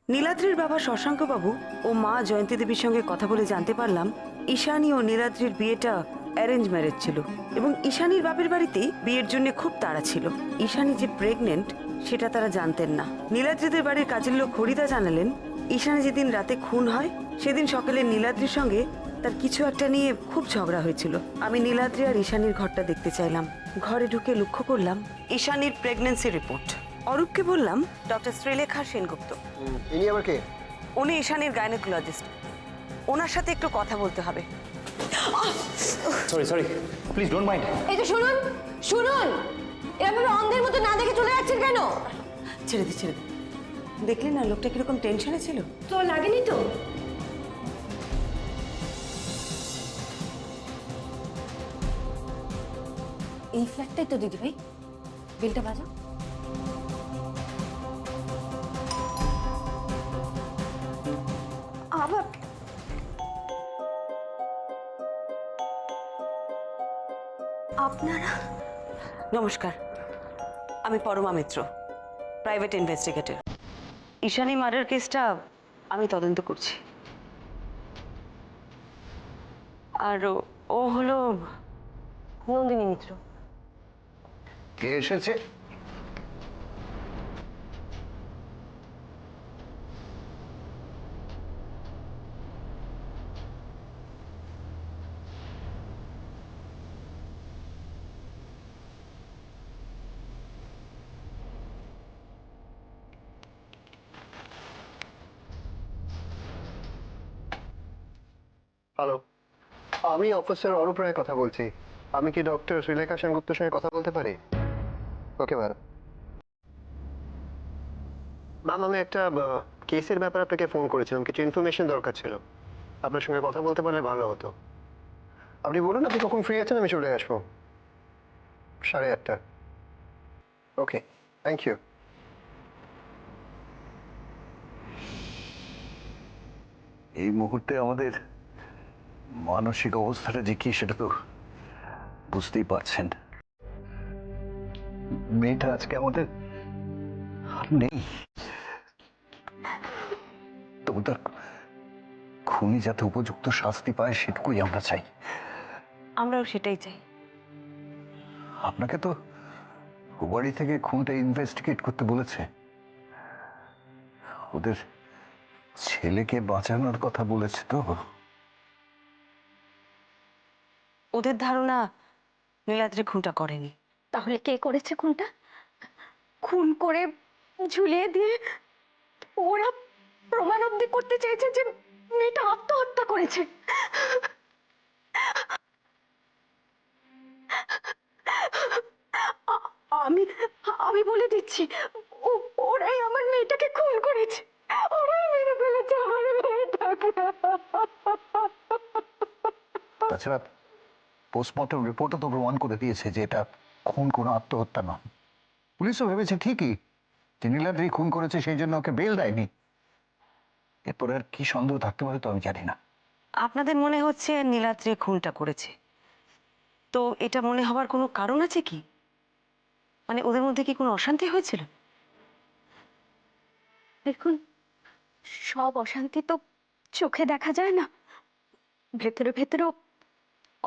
নীলাদ্রির বাবা শশাঙ্ক বাবু ও মা জয়ন্তী দেবীর সঙ্গে কথা বলে জানতে পারলাম ঈশানী ও নীলাদ্রির বিয়েটা অ্যারেঞ্জ ম্যারেজ ছিল এবং ঈশানীর বাপের বাড়িতেই বিয়ের জন্য খুব তাড়া ছিল। ঈশানী যে প্রেগনেন্ট সেটা তারা জানতেন না। নীলাদ্রিদের বাড়ির কাজের লোক হরিদা জানালেন ঈশানী যেদিন রাতে খুন হয় সেদিন সকালে নীলাদ্রির সঙ্গে তার কিছু একটা নিয়ে খুব ঝগড়া হয়েছিল। আমি নীলাদ্রি আর ঈশানীর ঘরটা দেখতে চাইলাম। ঘরে ঢুকে লক্ষ্য করলাম ঈশানীর প্রেগন্যান্সি রিপোর্ট। অরূপকে বললাম ডক্টর শ্রীলেখা সেনগুপ্ত। ইনি আবার কে? উনি ঈশানীর গাইনোকোলজিস্ট। ওনার সাথে একটু কথা বলতে হবে। Sorry please don't mind. এই যে শুনুন শুনুন, এভাবে অন্ধের মতো না দেখে চলে যাচ্ছেন কেন? ছেড়ে দি। দেখলি না লোকটা কিরকম টেনশনে ছিল? তো লাগেনি তো? এই ফ্ল্যাটটাই তো দিদি ভাই, বিলটা বাজাও। আবার আপনারা? নমস্কার, আমি পরমা মিত্র, প্রাইভেট ইনভেস্টিগেটর। ঈশানী মার্ডার কেসটা আমি তদন্ত করছি। আর ও হলো নন্দিনী মিত্র। কে এসেছে? হ্যালো, আমি অফিসার অরূপ রায় কথা বলছি। আমি কি ডক্টর শ্রীলেখা সেনগুপ্তের সঙ্গে কথা বলতে পারি? Okay ma'am. ম্যাম, আমি একটা কেসের ব্যাপারে আপনাকে ফোন করেছিলাম, কিছু ইনফরমেশন দরকার ছিল। আপনার সঙ্গে কথা বলতে পারলে ভালো হতো। আপনি বলুন আপনি কখন ফ্রি আছেন, আমি চলে আসবো 8:30। ওকে, থ্যাংক ইউ। এই মুহূর্তে আমাদের মানসিক অবস্থাটা যে কি সেটা তো বুঝতেই পারছেন। মেয়েটা আজকে আমাদের আর নেই, তবু তার খুনি যাতে উপযুক্ত শাস্তি পায় সেটুকুই আমরা চাই। আমরাও সেটাই চাই। আপনাকে তো বাড়ি থেকে খুনটা ইনভেস্টিগেট করতে বলেছে, ওদের ছেলেকে বাঁচানোর কথা বলেছে তো। ওদের ধারণা নীলাদ্রি খুনটা করেনি। তাহলে কে করেছে খুনটা? খুন করে ঝুলিয়ে দিয়ে ওরা প্রমাণ অব্দি করতে চেয়েছে যে মেয়েটা আত্মহত্যা করেছে। আমি আমি বলে দিচ্ছি, ওরাই আমার মেয়েটাকে খুন করেছে। ওরাই মেরে ফেলেছে আমার মেয়েটাকে। তাছাড়া পোস্টমর্টম রিপোর্টও তো প্রমাণ করে দিয়েছে যে এটা খুন কোনো আত্মহত্যা নয়। পুলিশও ভেবেছে ঠিকই যে নীলাদ্রি খুন করেছে, সেই জন্য ওকে বেল দেয়নি। এরপর আর কি সন্দেহ থাকতে পারে তো আমি জানি না। আপনাদের মনে হচ্ছে নীলাদ্রি খুনটা করেছে, তো এটা মনে হওয়ার কোনো কারণ আছে কি? মানে ওদের মধ্যে কি কোনো অশান্তি হয়েছিল? দেখুন, সব অশান্তি তো চোখে দেখা যায় না, ভেতরে ভেতরেও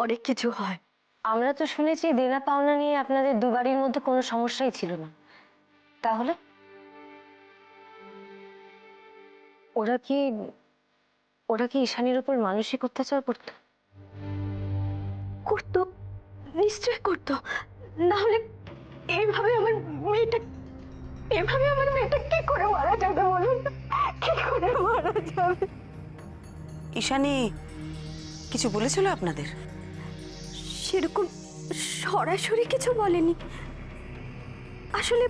অনেক কিছু হয়। আমরা তো শুনেছি দেনা পাওনা নিয়ে আপনাদের দুবারের মধ্যে কোনো সমস্যাই ছিল না। তাহলে ওরা কি ঈশানীর উপর মানসিক অত্যাচার করতো? করতো, নিশ্চয় করতো, না হলে এইভাবে আমার মেয়েটা কি করে মারা যাবে বলুন? কি করে মারা যাবে? ঈশানী কিছু বলেছিল আপনাদের? সেরকম সরাসরি কিছু বলেনি। আসলে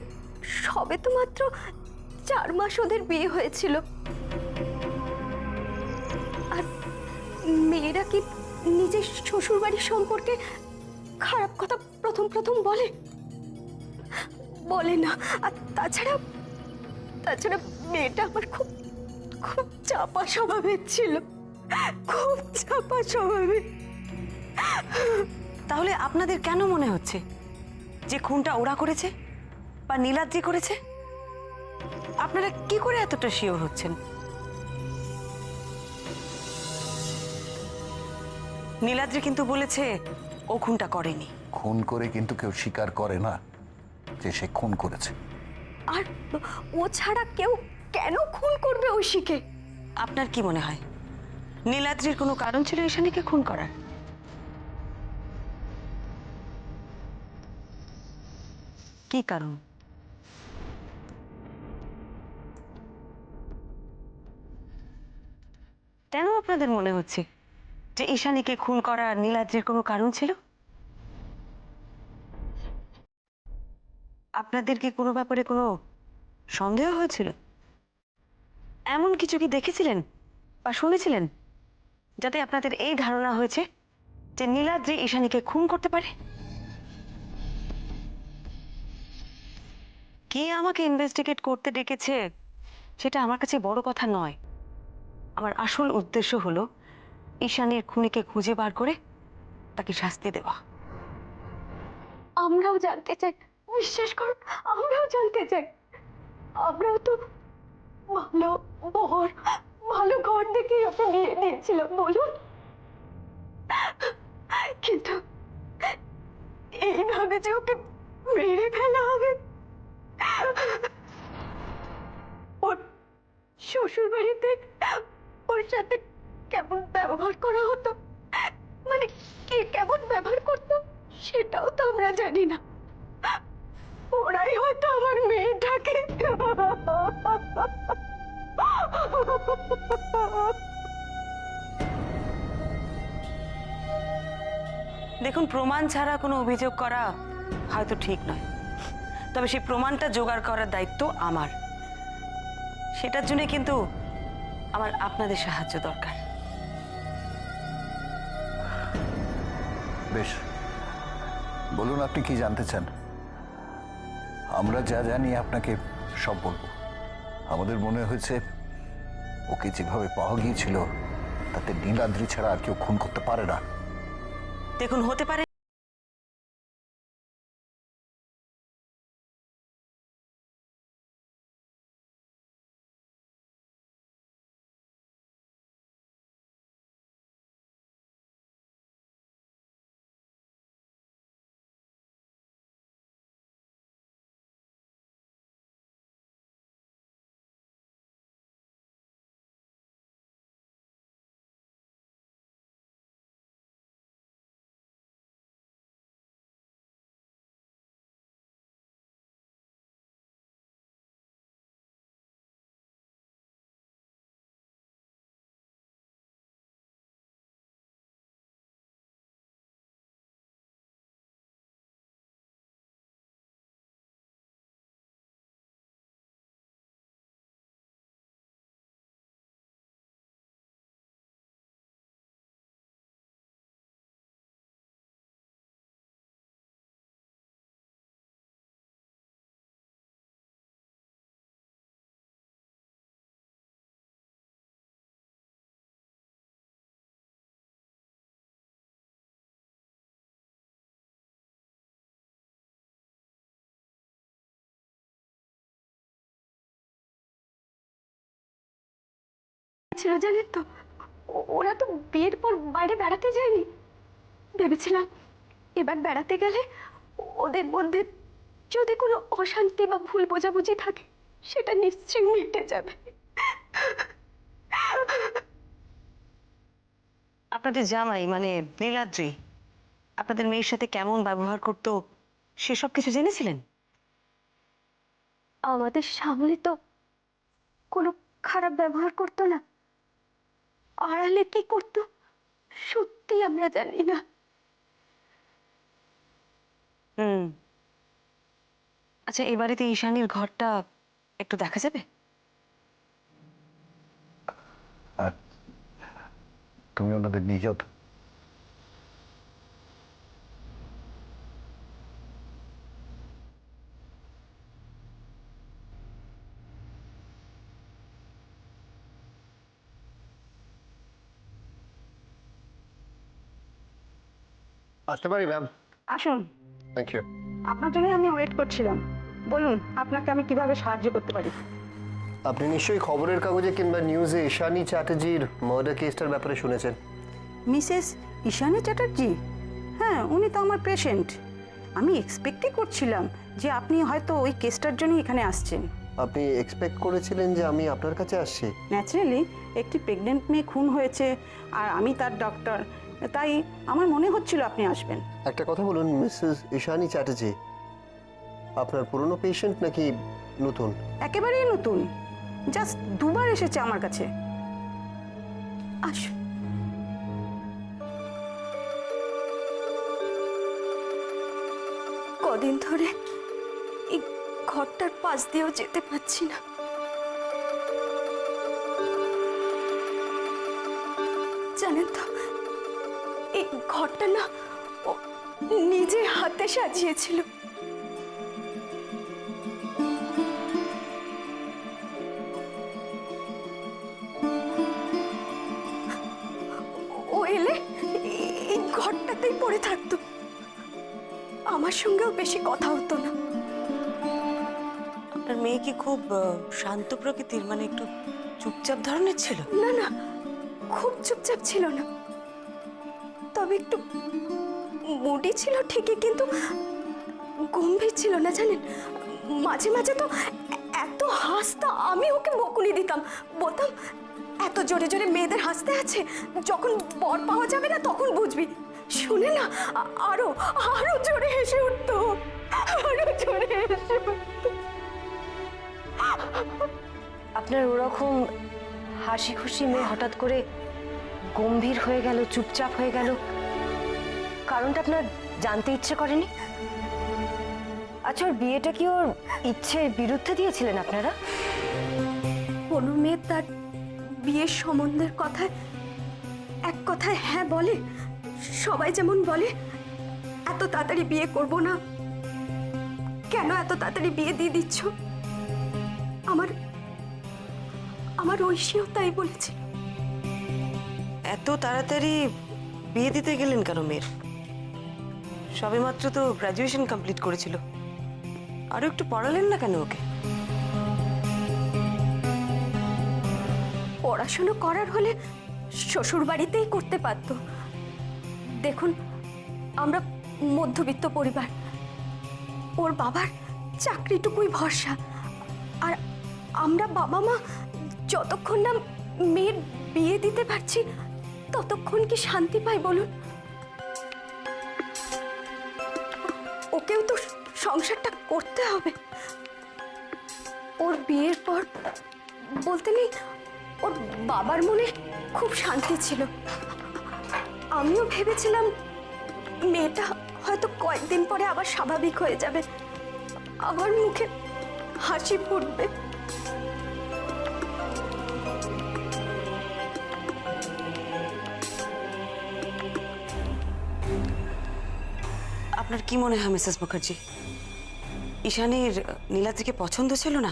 সবে তো মাত্র 4 মাস ওদের বিয়ে হয়েছিল। আর মেয়েরা কি নিজের শ্বশুর বাড়ির সম্পর্কে খারাপ কথা প্রথম বলে না। আর তাছাড়া মেয়েটা আমার খুব খুব চাপা স্বভাবের ছিল, খুব চাপা স্বভাবের। তাহলে আপনাদের কেন মনে হচ্ছে যে খুনটা ওরা করেছে বা নীলাদ্রি করেছে? আপনারা কি করে এতটা শিওর হচ্ছেন? নীলাদ্রি কিন্তু বলেছে ও খুনটা করেনি। খুন করে কিন্তু কেউ স্বীকার করে না যে সে খুন করেছে। আর ও ছাড়া কেউ কেন খুন করবে ঐশীকে? আপনার কি মনে হয় নীলাদ্রির কোনো কারণ ছিল ঈশানীকে খুন করার? কি কারণ? কেন আপনাদের মনে হচ্ছে যে ঈশানীকে খুন করার নীলাদ্রির কোনো কারণ ছিল? আপনাদের কি কোনো ব্যাপারে কোনো সন্দেহ হয়েছিল? এমন কিছু কি দেখেছিলেন বা শুনেছিলেন যাতে আপনাদের এই ধারণা হয়েছে যে নীলাদ্রি ঈশানীকে খুন করতে পারে? কে আমাকে ইনভেস্টিগেট করতে ডেকেছে সেটা আমার কাছে বড় কথা নয়। আমার আসল উদ্দেশ্য হলো ঈশানীর খুনিকে খুঁজে বার করে তাকে শাস্তি দেওয়া। আমরাও জানতে চাই, বিশ্বাস করুন, আমরাও জানতে চাই। আমরাও তো ভালো বর, ভালো ঘর দেখে ওকে বিয়ে দিয়েছিলাম, বলুন। কিন্তু এইভাবে যে ওকে মেরে ফেলা হবে, ওর শ্বশুর বাড়িতে ওর সাথে কেমন ব্যবহার করা হতো, মানে কে কেমন ব্যবহার করতো সেটাও তো আমরা জানি না। ওরাই হয়তো আমার মেয়েটাকে। দেখুন, প্রমাণ ছাড়া কোনো অভিযোগ করা হয়তো ঠিক নয়, তবে সেই প্রমাণটা জোগাড় করার দায়িত্ব আমার। সেটার জন্য কিন্তু আমার আপনাদের সাহায্য দরকার। বেশ, বলুন আপনি কি জানতে চান? আমরা যা জানি আপনাকে সব বলবো। আমাদের মনে হয়েছে ওকে যেভাবে পাওয়া গিয়েছিল তাতে নীলাদ্রি ছাড়া আর কেউ খুন করতে পারে না। দেখুন, হতে পারে ছিল জানেন তো, ওরা তো বিয়ের পর বাইরে বেড়াতে যায়নি। ভেবেছিলাম এবার বেড়াতে গেলে ওদের মধ্যে যদি কোনো অশান্তি বা ভুল বোঝাবুঝি থাকে সেটা নিশ্চয়ই মিটে যাবে। আপনাদের জামাই মানে নীলাদ্রি আপনাদের মেয়ের সাথে কেমন ব্যবহার করতো সেসব কিছু জেনেছিলেন? আমাদের সামনে তো কোনো খারাপ ব্যবহার করতো না, আড়ালে কি করতো সত্যি আমরা জানি না। হুম। আচ্ছা, এই বাড়িতে ঈশানীর ঘরটা একটু দেখা যাবে? আর তুমি ওনাদের নিয়ে যাও তো। আসতে পারি ম্যাম? আসুন। Thank you. আপনার জন্য আমি ওয়েট করছিলাম। বলুন আপনাকে আমি কিভাবে সাহায্য করতে পারি? আপনি নিশ্চয়ই খবরের কাগজে কিংবা নিউজে ঈশানী চ্যাটার্জির মার্ডার কেসটার ব্যাপারে শুনেছেন। মিসেস ঈশানী চ্যাটার্জি? হ্যাঁ, উনি তো আমার পেশেন্ট। আমি এক্সপেক্টই করছিলাম যে আপনি হয়তো ওই কেসটার জন্যই এখানে আসছেন। আপনি এক্সপেক্ট করেছিলেন যে আমি আপনার কাছে আসছি? ন্যাচারালি, একটি প্রেগনেন্ট মেয়ে খুন হয়েছে আর আমি তার ডক্টর, তাই আমার মনে হচ্ছিল আপনি আসবেন। একটা কথা বলুন মিসেস ঈশানী চ্যাটার্জি, আপনার পুরনো পেশেন্ট নাকি নতুন? একেবারেই নতুন, জাস্ট দুবার এসেছে আমার কাছে। আসুন। কদিন ধরে এই ঘরটার পাশ দিয়েও যেতে পারছি না। জানেন তো, এই ঘরটা না ও নিজে হাতে সাজিয়েছিল। ও এলে এই ঘরটাতেই পড়ে থাকতো, আমার সঙ্গেও বেশি কথা হতো না। আপনার মেয়ে কি খুব শান্ত প্রকৃতির, মানে একটু চুপচাপ ধরনের ছিল? না না, খুব চুপচাপ ছিল না, তবে একটু মুডি ছিল ঠিকই, কিন্তু গম্ভীর ছিল না। জানেন, মাঝে মাঝে তো এত হাসতো, আমি ওকে বকুনি দিতাম, বলতাম এত জোরে জোরে মেয়েদের হাসতে আছে, যখন বর পাওয়া যাবে না তখন বুঝবি। শুনে না আরো আরো জোরে হেসে উঠতো, আরো জোরে হেসে উঠতো। আপনার ওরকম হাসি খুশি মেয়ে হঠাৎ করে গম্ভীর হয়ে গেল, চুপচাপ হয়ে গেল, কারণটা আপনার জানতে ইচ্ছে করেনি? আচ্ছা, ওর বিয়েটা কি ওর ইচ্ছের বিরুদ্ধে দিয়েছিলেন আপনারা? কোনো মেয়ে তার বিয়ের সম্বন্ধের কথায় এক কথায় হ্যাঁ বলে, সবাই যেমন বলে এত তাড়াতাড়ি বিয়ে করব না, কেন এত তাড়াতাড়ি বিয়ে দিয়ে দিচ্ছ, আমার আমার ঐশীও তাই বলেছিল। এত তাড়াতাড়ি বিয়ে দিতে গেলেন কেন মেয়ের? সবেমাত্র তো গ্র্যাজুয়েশন কমপ্লিট করেছিল, আরো একটু পড়ালেন না কেন ওকে? পড়াশোনা করার হলে শ্বশুর বাড়িতেই করতে পারত। দেখুন, আমরা মধ্যবিত্ত পরিবার, ওর বাবার চাকরিটুকুই ভরসা, আর আমরা বাবা মা যতক্ষণ না মেয়ের বিয়ে দিতে পারছি ততক্ষণ কি শান্তি পাই বলুন? ওকেও তো সংসারটা করতে হবে। ওর বিয়ের পর বলতে নেই, ওর বাবার মনে খুব শান্তি ছিল। আমিও ভেবেছিলাম মেয়েটা হয়তো কয়েকদিন পরে আবার স্বাভাবিক হয়ে যাবে, আবার মুখে হাসি ফুটবে। আপনার কি মনে হয় মিসেস মুখার্জি, ঈশানীর নীলাদ্রিকে পছন্দ ছিল না,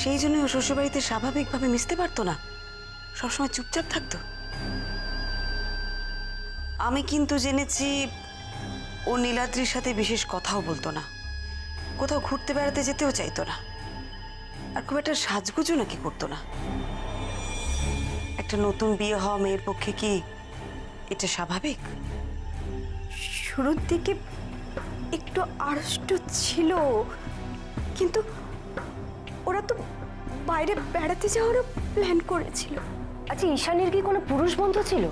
সেই জন্য ও শ্বশুরবাড়িতে স্বাভাবিকভাবে মিশতে পারতো না, সবসময় চুপচাপ থাকতো? আমি কিন্তু জেনেছি ও নীলাদ্রির সাথে বিশেষ কথাও বলতো না, কোথাও ঘুরতে বেড়াতে যেতেও চাইতো না, আর খুব একটা সাজগুজও নাকি করতো না। একটা নতুন বিয়ে হওয়া মেয়ের পক্ষে কি এটা স্বাভাবিক? শুরুর দিকে একটু আড়ষ্ট ছিল, কিন্তু ওরা তো বাইরে বেড়াতে যাওয়ারও প্ল্যান করেছিল। আচ্ছা, ঈশানীর কি কোনো পুরুষ বন্ধু ছিল?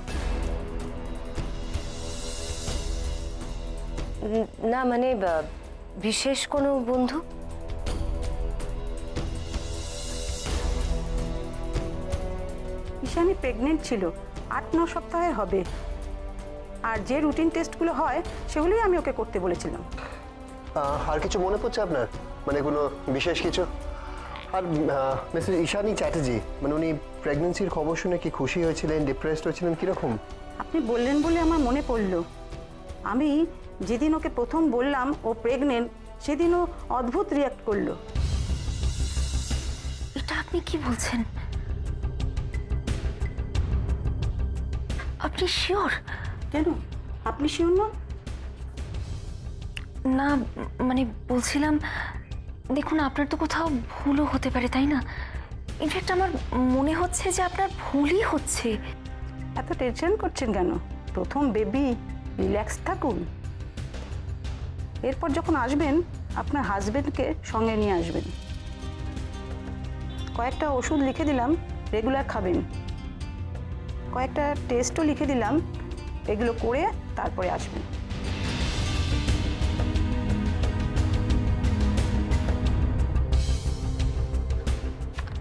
না, মানে বিশেষ কোনো বন্ধু? ঈশানী প্রেগনেন্ট ছিল, 8-9 সপ্তাহের হবে, আর যে রুটিন টেস্টগুলো হয় সেগুলোই আমি ওকে করতে বলেছিলাম। আর কিছু মনে পড়ছে আপনার, মানে কোনো বিশেষ কিছু? আর মিসেস ঈশানী চ্যাটার্জি, মানে উনি প্রেগনেন্সির খবর শুনে কি খুশি হয়েছিলেন, ডিপ্রেসড হয়েছিলেন, কিরকম? আপনি বললেন বলে আমার মনে পড়ল, আমি যেদিন ওকে প্রথম বললাম ও প্রেগনেন্ট, সেদিন ও অদ্ভুত রিয়াক্ট করলো। এটা আপনি কি বলছেন? আপনি শিওর? কেন, আপনি শিওর নন? না মানে বলছিলাম, দেখুন আপনার তো কোথাও ভুলও হতে পারে, তাই না? ইনফ্যাক্ট আমার মনে হচ্ছে যে আপনার ভুলই হচ্ছে। এত টেনশন করছেন কেন? প্রথম বেবি, রিল্যাক্স থাকুন। এরপর যখন আসবেন আপনার হাজবেন্ডকে সঙ্গে নিয়ে আসবেন। কয়েকটা ওষুধ লিখে দিলাম, রেগুলার খাবেন। কয়েকটা টেস্টও লিখে দিলাম, এগুলো করে তারপরে আসবেন।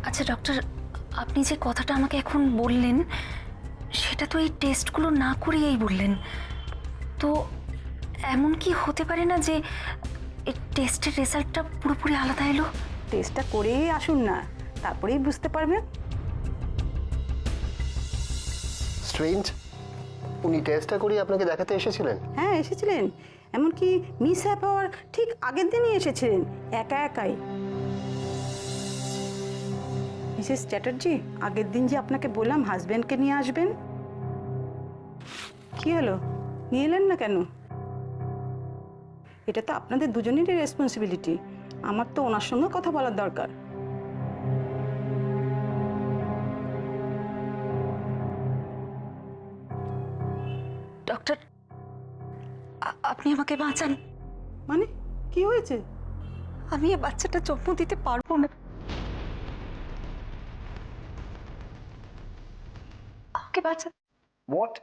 আচ্ছা ডক্টর, আপনি যে কথাটা আমাকে এখন বললেন সেটা তো এই টেস্টগুলো না করিয়েই বললেন। তো এমন কি হতে পারে না যে এই টেস্টের রেজাল্টটা পুরোপুরি আলাদা এলো? টেস্টটা করেই আসুন না, তারপরেই বুঝতে পারবেন। স্ট্রেঞ্জ, উনি টেস্টটা করিয়ে আপনাকে দেখাতে এসেছিলেন? হ্যাঁ এসেছিলেন, এমনকি মিস হ্যাপ হওয়ার ঠিক আগের দিনই এসেছিলেন, একা একাই। মিসেস চ্যাটার্জি, আগের দিন যে আপনাকে বললাম হাজবেন্ডকে নিয়ে আসবেন, কি হলো, নিয়ে এলেন না কেন? এটা তো আপনাদের দুজনেরই রেসপন্সিবিলিটি। আমার তো ওনার সঙ্গে কথা বলার দরকার। ডক্টর, আপনি আমাকে বাঁচান। মানে কি হয়েছে? আমি এই বাচ্চাটা জন্ম দিতে পারবো না। আমাকে বাঁচান। হোয়াট?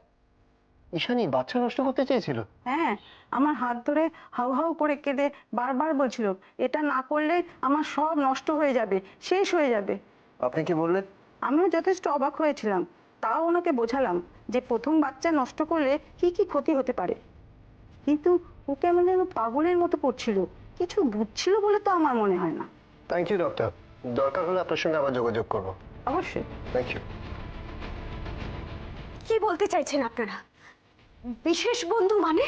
ঈশানী বাচ্চা নষ্ট করতে চেয়েছিল? হ্যাঁ, আমার হাত ধরে হাউ হাউ করে কেঁদে বারবার বলছিল এটা না করলে আমার সব নষ্ট হয়ে যাবে, শেষ হয়ে যাবে। আপনি কি বললেন? আমিও যথেষ্ট অবাক হয়েছিলাম, তাও ওনাকে বোঝালাম যে প্রথম বাচ্চা নষ্ট করলে কি কি ক্ষতি হতে পারে। কিন্তু ও কেমন যেন পাগলের মতো করছিল, কিছু বুঝছিল বলে তো আমার মনে হয় না। থ্যাংক ইউ ডক্টর, দরকার হলে আপনার সঙ্গে আবার যোগাযোগ করবো। অবশ্যই। Thank you. কি বলতে চাইছেন আপনারা? বিশেষ বন্ধু মানে?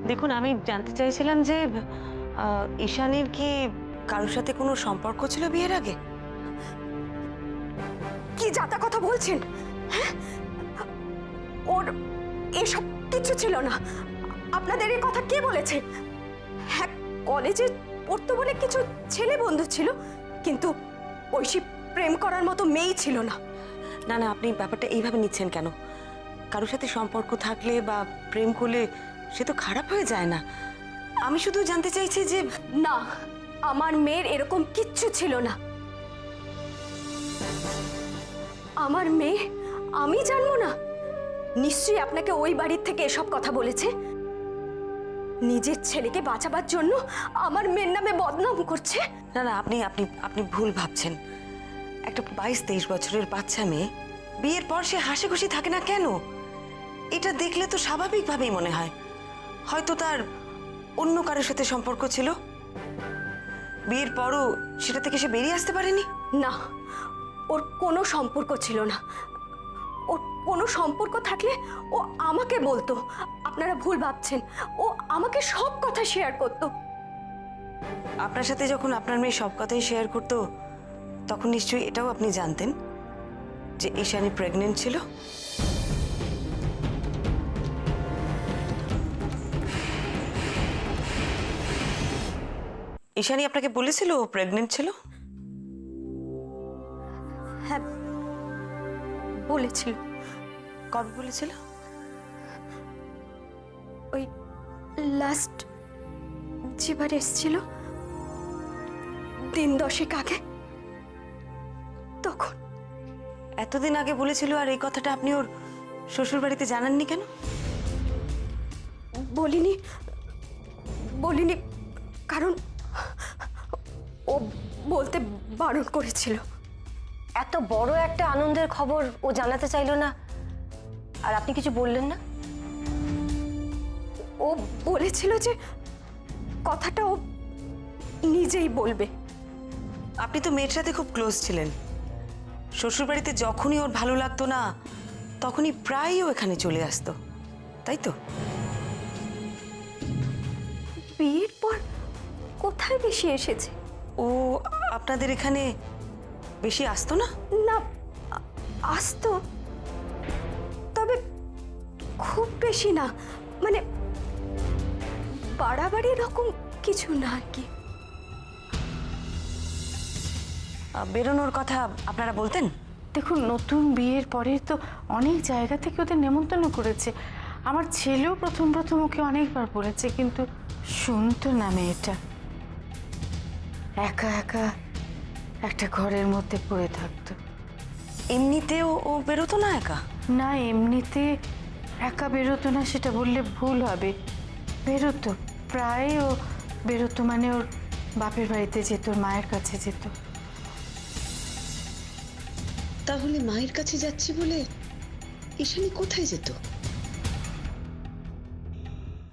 দেখুন, আমি জানতে চাইছিলাম যে ঈশানীর কি কারোর সাথে কোনো সম্পর্ক ছিল বিয়ের আগে? কি যাতা কথা বলছেন? হ্যাঁ, ওর এসব কিছু ছিল না। আপনাদের এই কথা কে বলেছে? হ্যাঁ, কলেজে পড়তো বলে কিছু ছেলে বন্ধু ছিল, কিন্তু ঐশী প্রেম করার মতো মেয়েই ছিল না। না না, আপনি ব্যাপারটা এইভাবে নিচ্ছেন কেন? কারোর সাথে সম্পর্ক থাকলে বা প্রেম করলে সে তো খারাপ হয়ে যায় না। আমি শুধু জানতে চাইছি যে না, আমার মেয়ের এরকম কিচ্ছু ছিল না। আমার মেয়ে, আমি জানবো না? নিশ্চয়ই আপনাকে ওই বাড়ির থেকে এসব কথা বলেছে। নিজের ছেলেকে বাঁচাবার জন্য আমার মেয়ের নামে বদনাম করছে। না না, আপনি আপনি আপনি ভুল ভাবছেন। একটা 22-23 বছরের বাচ্চা মেয়ে, বিয়ের পর সে হাসি খুশি থাকে না কেন? এটা দেখলে তো স্বাভাবিকভাবেই মনে হয় হয়তো তার অন্য কারোর সাথে সম্পর্ক ছিল। বিয়ের পরও সেটা থেকে সে বেরিয়ে আসতে পারেনি। না, ওর কোনো সম্পর্ক ছিল না। ওর কোনো সম্পর্ক থাকলে ও আমাকে বলতো। আপনারা ভুল ভাবছেন, ও আমাকে সব কথা শেয়ার করতো। আপনার সাথে যখন আপনার মেয়ে সব কথাই শেয়ার করতো, তখন নিশ্চয়ই এটাও আপনি জানতেন যে ঈশানী প্রেগনেন্ট ছিল। ঈশানী আপনাকে বলেছিল ও প্রেগনেন্ট ছিল? হ্যাঁ, বলেছিল। কবে বলেছিল? ওই লাস্ট যেবার এসেছিল, দিন 10 আগে, তখন। এতদিন আগে বলেছিল, আর এই কথাটা আপনি ওর শ্বশুর বাড়িতে জানাননি কেন? বলিনি বলিনি কারণ ও বলতে বারণ করেছিল। এত বড় একটা আনন্দের খবর ও জানাতে চাইলো না, আর আপনি কিছু বললেন না? ও বলেছিল যে কথাটা ও নিজেই বলবে। আপনি তো মেয়ের সাথে খুব ক্লোজ ছিলেন। শ্বশুর বাড়িতে যখনই ওর ভালো লাগতো না, তখনই প্রায়ই ও এখানে চলে আসতো, তাই তো? বিয়ের পর কোথায় বেশি এসেছে? ও আপনাদের এখানে বেশি আসতো না? না, আসতো, তবে খুব বেশি না। মানে বাড়াবাড়ি রকম কিছু না আর কি। বেরোনোর কথা আপনারা বলতেন? দেখুন, নতুন বিয়ের পরে তো অনেক জায়গা থেকে ওদের নেমন্তন্ন করেছে। আমার ছেলেও প্রথম প্রথম ওকে অনেকবার বলেছে, কিন্তু শুনতো না মেয়েটা। একা একা একটা ঘরের মধ্যে পড়ে থাকতো। এমনিতেও ও বেরোতো না একা? না, এমনিতে একা বেরোতো না সেটা বললে ভুল হবে। বেরোতো, প্রায় ও বেরোতো, মানে ওর বাপের বাড়িতে যেত, ওর মায়ের কাছে যেত। তাহলে মায়ের কাছে যাচ্ছি বলে ঈশানী কোথায় যেত?